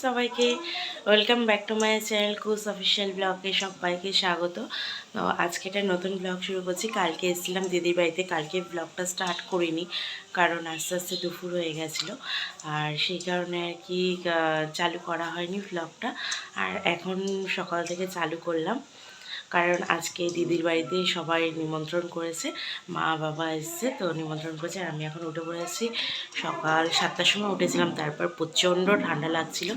সবাইকে welcome back to my channel কুস official ব্লগে সবাইকে স্বাগত। তো আজকে একটা নতুন ব্লগ শুরু করছি। কালকে এসেছিলাম দিদির বাড়িতে, কালকে ব্লগটা স্টার্ট করিনি কারণ আস্তে আস্তে দুপুর হয়ে গেছিলো, আর সেই কারণে আর কি চালু করা হয়নি ব্লগটা। আর এখন সকাল থেকে চালু করলাম কারণ আজকে দিদির বাড়িতে সবাই নিমন্ত্রণ করেছে, মা বাবা এসছে তো নিমন্ত্রণ করেছে। আর আমি এখন উঠে পড়েছি, সকাল 7টার সময় উঠেছিলাম, তারপর প্রচণ্ড ঠান্ডা লাগছিল,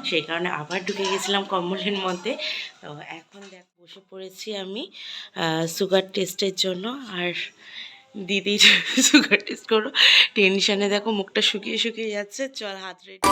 সেই কারণে আবার ঢুকে গেছিলাম কম্বলের মধ্যে। তো এখন দেখ বসে পড়েছি আমি সুগার টেস্টের জন্য। আর দিদির সুগার টেস্ট করো, টেনশানে দেখো মুখটা শুকিয়ে শুকিয়ে যাচ্ছে। চল হাত রেডি।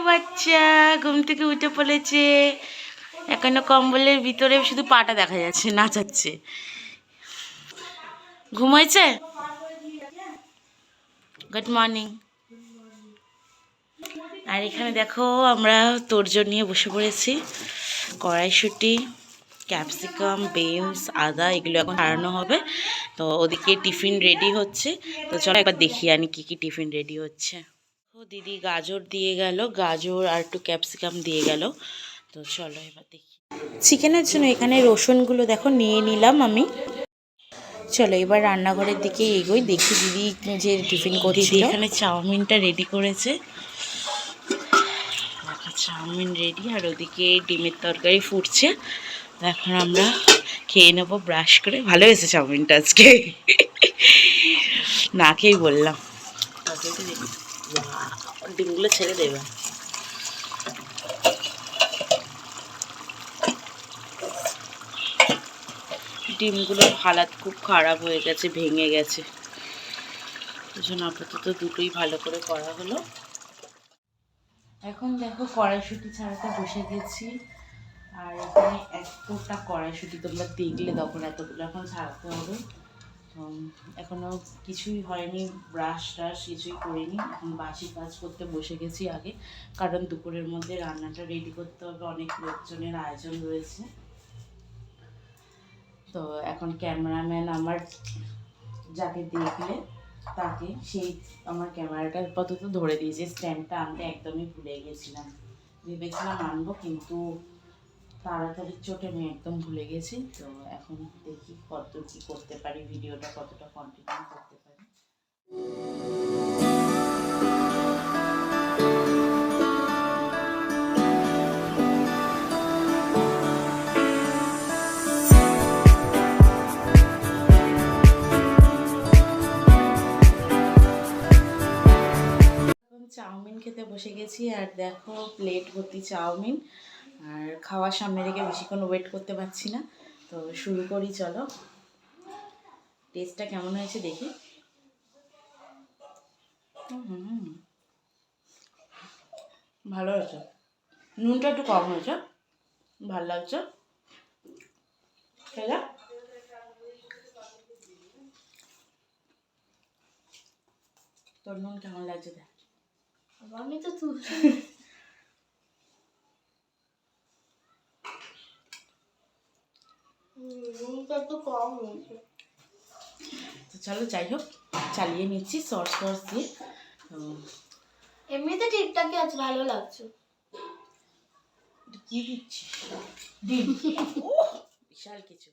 বাচ্চা ঘুম থেকে উঠে পড়েছে, এখনো কম্বলের ভিতরে শুধু পাটা দেখা যাচ্ছে, নাচাচ্ছে। ঘুমাইছে? Good morning. আর এখানে দেখো আমরা তোরজোর নিয়ে বসে পড়েছি। কড়াইশুঁটি, ক্যাপসিকাম, বিনস, আদা এগুলো এখন ছাড়ানো হবে। তো ওদিকে টিফিন রেডি হচ্ছে, তো চলো একবার দেখিয়ে আনি কী কী টিফিন রেডি হচ্ছে। ও দিদি গাজর দিয়ে গেল, গাজর আর একটু ক্যাপসিকাম দিয়ে গেল। তো চলো এবার দেখি। চিকেনের জন্য এখানে রসুনগুলো দেখো নিয়ে নিলাম আমি। চলো এবার রান্নাঘরের দিকে এগোই, দেখি দিদি যে টিফিন করছিল। এখানে চাউমিনটা রেডি করেছে, চাউমিন রেডি, আর ওদিকে ডিমের তরকারি ফুটছে। এখন আমরা খেয়ে নেবো ব্রাশ করে। ভালো হয়েছে চাউমিনটা আজকে, না খেয়েই বললাম। ডিমগুলো ছেড়ে দেবে। ডিমগুলোর হালাত খুব খারাপ হয়ে গেছে, ভেঙে গেছে, ওই জন্য আপাতত দুটোই ভালো করে করা হলো। এখন দেখো কড়াইশুঁটি ছাড়াতে বসে গেছি। আর এখানে এতটা কড়াইশুঁটি তোমরা দেখলে তখন এতগুলো এখন ছাড়াতে হবে। এখনও কিছুই হয়নি, ব্রাশ ট্রাশ কিছুই করিনি, এখন বাসি কাজ করতে বসে গেছি আগে, কারণ দুপুরের মধ্যে রান্নাটা রেডি করতে হবে, অনেক লোকজনের আয়োজন রয়েছে। তো এখন ক্যামেরাম্যান আমার যাকে দেখলে তাকে, সেই আমার ক্যামেরাটা আপাতত ধরে দিয়েছে, স্ট্যান্ডটা আনতে একদমই ভুলে গেছিলাম। ভেবেছিলাম আনবো, কিন্তু তাড়াতাড়ির চোটে আমি একদম ভুলে গেছি। তো এখন দেখি কত কী করতে পারি, ভিডিওটা কতটা কন্টিনিউ করতে পারি। চাউমিন খেতে বসে গেছি, আর দেখো প্লেট ভর্তি চাউমিন, আর খাওয়ার সামনে রেখে বেশিক্ষণ ওয়েট করতে পারছি না। তো শুরু করি, চলো। টেস্টটা কেমন হয়েছে দেখি। ভালো হয়েছে, নুনটা একটু কম হয়েছে, ভালো লাগছে। খেলা তোর নুন কেমন লাগছে দেখ। আমি তো একটু কম হয়েছে। তো চলো যাই হোক, চালিয়ে নিচ্ছি সস সস দিয়ে। এমনিতে ঠিকঠাকই আছে, ভালো লাগছে। কি দিচ্ছিস? ডিম। ও বিশাল কিছু।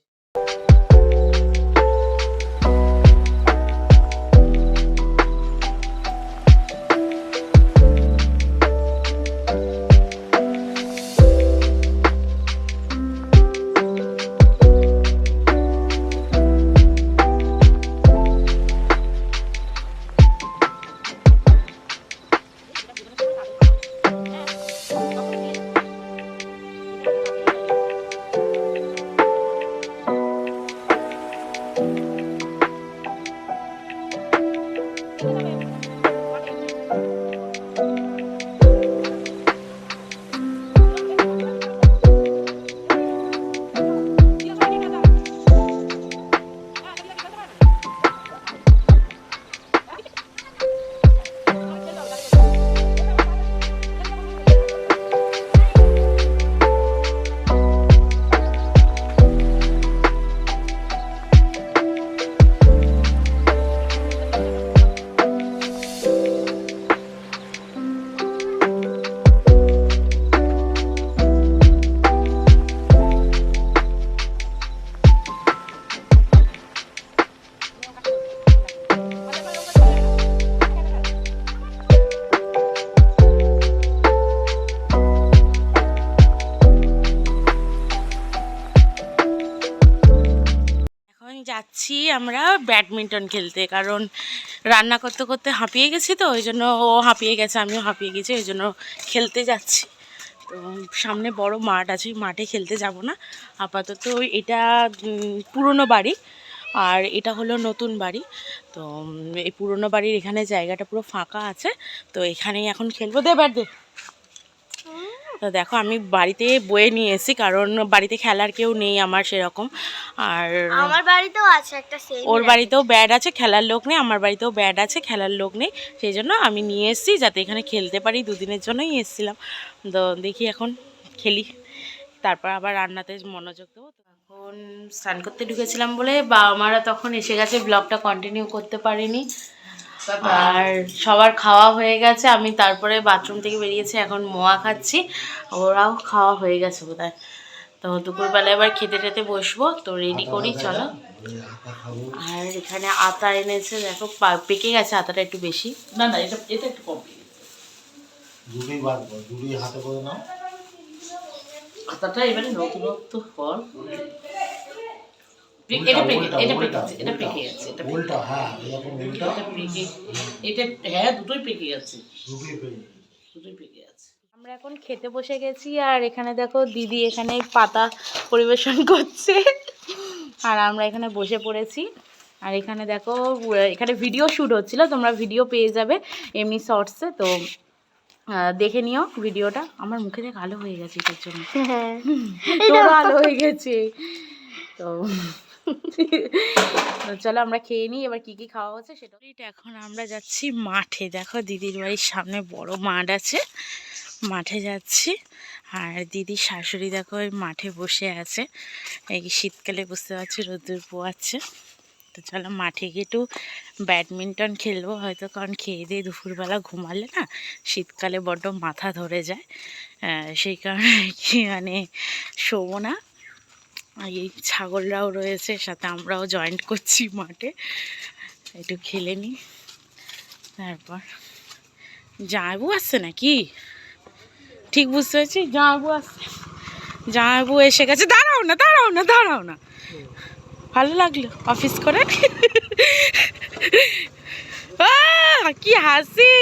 যাচ্ছি আমরা ব্যাডমিন্টন খেলতে, কারণ রান্না করতে করতে হাঁপিয়ে গেছি, তো ওই জন্য ও হাঁপিয়ে গেছে, আমিও হাঁপিয়ে গেছি, ওই জন্য খেলতে যাচ্ছি। তো সামনে বড় মাঠ আছে, মাঠে খেলতে যাব না আপাতত। এটা পুরনো বাড়ি আর এটা হলো নতুন বাড়ি। তো এই পুরনো বাড়ির এখানে জায়গাটা পুরো ফাঁকা আছে, তো এখানেই এখন খেলবো। দে ব্যাট দে। তো দেখো আমি বাড়িতে বয়ে নিয়ে এসেছি, কারণ বাড়িতে খেলার কেউ নেই আমার সেরকম। আর আমার বাড়িতেও আছে একটা সেম। ওর বাড়িতেও ব্যাট আছে, খেলার লোক নেই। আমার বাড়িতেও ব্যাট আছে, খেলার লোক নেই। সেই জন্য আমি নিয়ে এসেছি যাতে এখানে খেলতে পারি, দুদিনের জন্যই এসেছিলাম। তো দেখি এখন খেলি, তারপর আবার রান্নাতে মনোযোগ দেবো। তো এখন স্নান করতে ঢুকেছিলাম বলে বাবা মারা তখন এসে গেছে, ব্লগটা কন্টিনিউ করতে পারিনি। আর সবার খাওয়া হয়ে গেছে, আমি তারপরে বাথরুম থেকে বেরিয়েছি, এখন মোয়া খাচ্ছি, ওরাও খাওয়া হয়ে গেছে বোধহয়। তো দুপুরবেলায় এবার খেতে টেতে বসবো, তো রেডি করি চলো। আর এখানে আতা এনেছে, দেখো পেকে গেছে আতাটা একটু বেশি। না না, এটা এটা একটু কম পেয়ে গেছে। দুটোই বার কর, দুটোই হাতে করে নাও। আতাটা এবারে নতুনত্ব ফল। এটা পেকে এটা পেকে গেছে, এটা পেকে গেছে, এটা পেকে উল্টা, হ্যাঁ এরকম উল্টা। এটা পেকে, এটা হ্যাঁ দুটোই পেকে গেছে, দুটোই পেয়ে দুটোই পেকে গেছে। আমরা এখন খেতে বসে গেছি, আর এখানে দেখো দিদি এখানে পাতা পরিবেশন করছে, আর আমরা এখানে বসে পড়েছি। আর এখানে দেখো এখানে ভিডিও শ্যুট হচ্ছিল, তোমরা ভিডিও পেয়ে যাবে এমনি শর্টসে, তো দেখে নিও ভিডিওটা। আমার মুখে দেখ আলো হয়ে গেছে এটার জন্য, তোরও আলো হয়ে গেছে। তো চলো আমরা খেয়ে নিই, এবার কি কি খাওয়া হচ্ছে সেটা। এখন আমরা যাচ্ছি মাঠে, দেখো দিদির বাড়ির সামনে বড় মাঠ আছে, মাঠে যাচ্ছি। আর দিদির শাশুড়ি দেখো ওই মাঠে বসে আছে, এই শীতকালে বুঝতে পারছি রোদ্দুর পোয়াচ্ছে। তো চলো মাঠে গিয়ে একটু ব্যাডমিন্টন খেলবো হয়তো, কারণ খেয়ে দিয়ে দুপুরবেলা ঘুমালে না শীতকালে বড্ড মাথা ধরে যায়, সেই কারণে কি মানে শোবো না। আর এই ছাগলরাও রয়েছে সাথে, আমরাও জয়েন্ট করছি মাঠে, একটু খেলে নিই। তারপর জামাইবু আসছে নাকি, ঠিক বুঝতে পারছি জামাইবু আসছে, জামাইবু এসে গেছে। দাঁড়াও না দাঁড়াও না দাঁড়াও না, ভালো লাগলো অফিস করে। কি হাসি,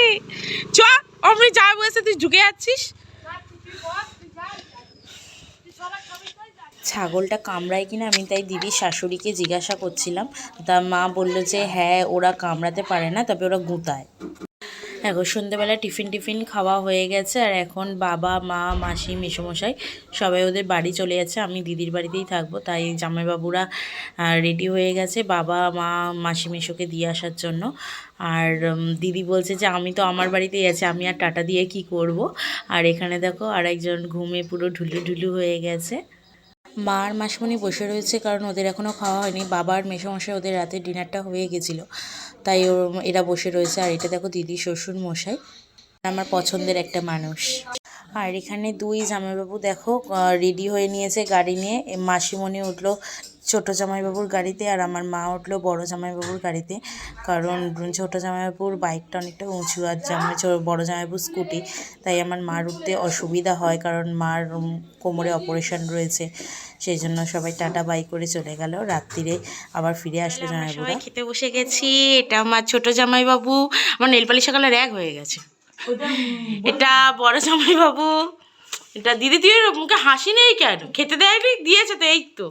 চ আমি জামাইবু এসে তুই ঝুঁকে যাচ্ছিস। ছাগলটা কামড়ায় কিনা আমি তাই দিদির শাশুড়িকে জিজ্ঞাসা করছিলাম, তা মা বললো যে হ্যাঁ ওরা কামড়াতে পারে না, তবে ওরা গুঁতায়। এখন সন্ধ্যেবেলা টিফিন খাওয়া হয়ে গেছে, আর এখন বাবা মা মাসি মেসোমশাই সবাই ওদের বাড়ি চলে যাচ্ছে, আমি দিদির বাড়িতেই থাকবো। তাই জামাইবাবুরা রেডি হয়ে গেছে বাবা মা মাসি মেসোকে দিয়ে আসার জন্য। আর দিদি বলছে যে আমি তো আমার বাড়িতেই আছি, আমি আর টাটা দিয়ে কি করব। আর এখানে দেখো আরেকজন ঘুমে পুরো ঢুলু হয়ে গেছে। মা আর মাসমণি বসে রয়েছে, কারণ ওদের এখনও খাওয়া হয়নি। বাবা আর মেসোমশাই ওদের রাতে ডিনারটা হয়ে গেছিলো, তাই এরা বসে রয়েছে। আর এটা দেখো দিদি শ্বশুর মশাই, আমার পছন্দের একটা মানুষ। আর এখানে দুই জামাইবাবু দেখো রেডি হয়ে নিয়েছে গাড়ি নিয়ে। মাসিমণি উঠলো ছোট জামাইবাবুর গাড়িতে, আর আমার মা উঠলো বড় জামাইবাবুর গাড়িতে, কারণ ছোট জামাইবাবুর বাইকটা অনেকটা উঁচু, আর বড় জামাইবাবুর স্কুটি, তাই আমার মার উঠতে অসুবিধা হয়, কারণ মার কোমরে অপারেশন রয়েছে। সেই জন্য সবাই টাটা বাই করে চলে গেল, রাত্রিরে আবার ফিরে আসলো জামাইবাবুরা। সবাই খেতে বসে গেছি। এটা আমার ছোট জামাইবাবু, আমার নেলপালিশের কালার এক হয়ে গেছে। এটা বড় জামাইবাবু, এটা দিদি তুই মুখে হাসি নেই কেন, খেতে দেয়নি, দিয়েছে তো এই তো।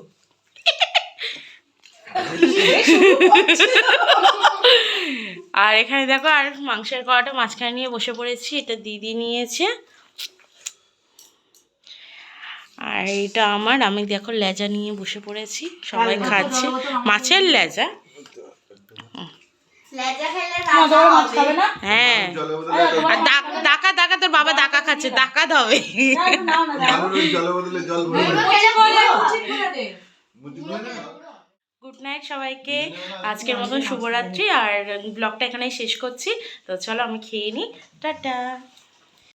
আর এখানে দেখো আর মাংসের কড়াটা মাঝখানে নিয়ে বসে পড়েছি, এটা দিদি নিয়েছে। আর এটা আমার, আমি দেখো লেজা নিয়ে বসে পড়েছি, সবাই খাচ্ছে মাছের লেজা। হ্যাঁ, আর দাকা দাকা তোর বাবা দাকা খাচ্ছে, দাকা হবে। গুড নাইট সবাইকে, আজকের মতন শুভরাত্রি। আর ব্লগটা এখানেই শেষ করছি, তো চলো আমি খেয়ে নিই, টাটা।